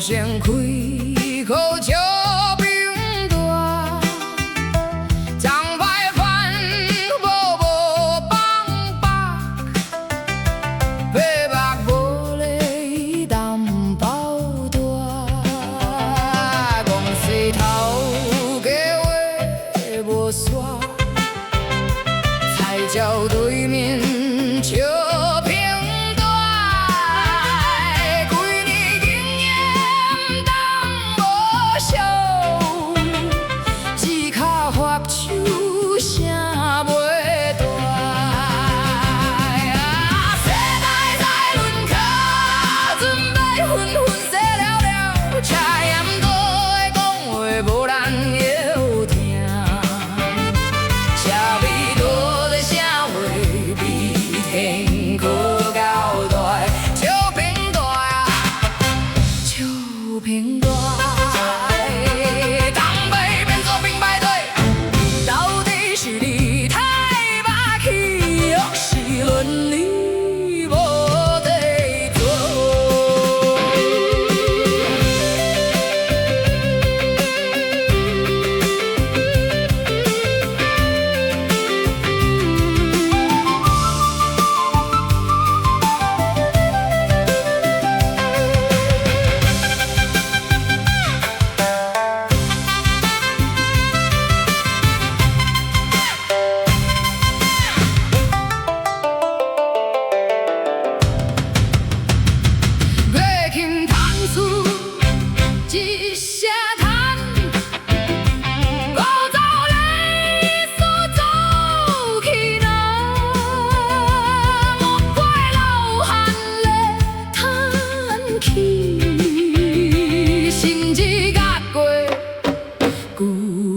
先开口就平大，张牌饭无放白，白目无咧淡包大，讲西头家话无煞，菜鸟对面笑。 平大，当杯变做平排队，到底是你太霸气，还是伦理无地做？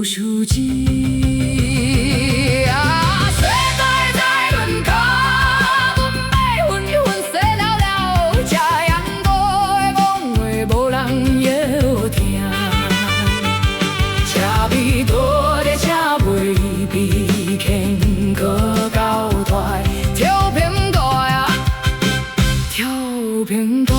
书记啊，世代在轮廓，准备纷纷洗了了，这样多的讲话无人会听，车尾多的车袂比牵可交代，跳平大呀，跳平大。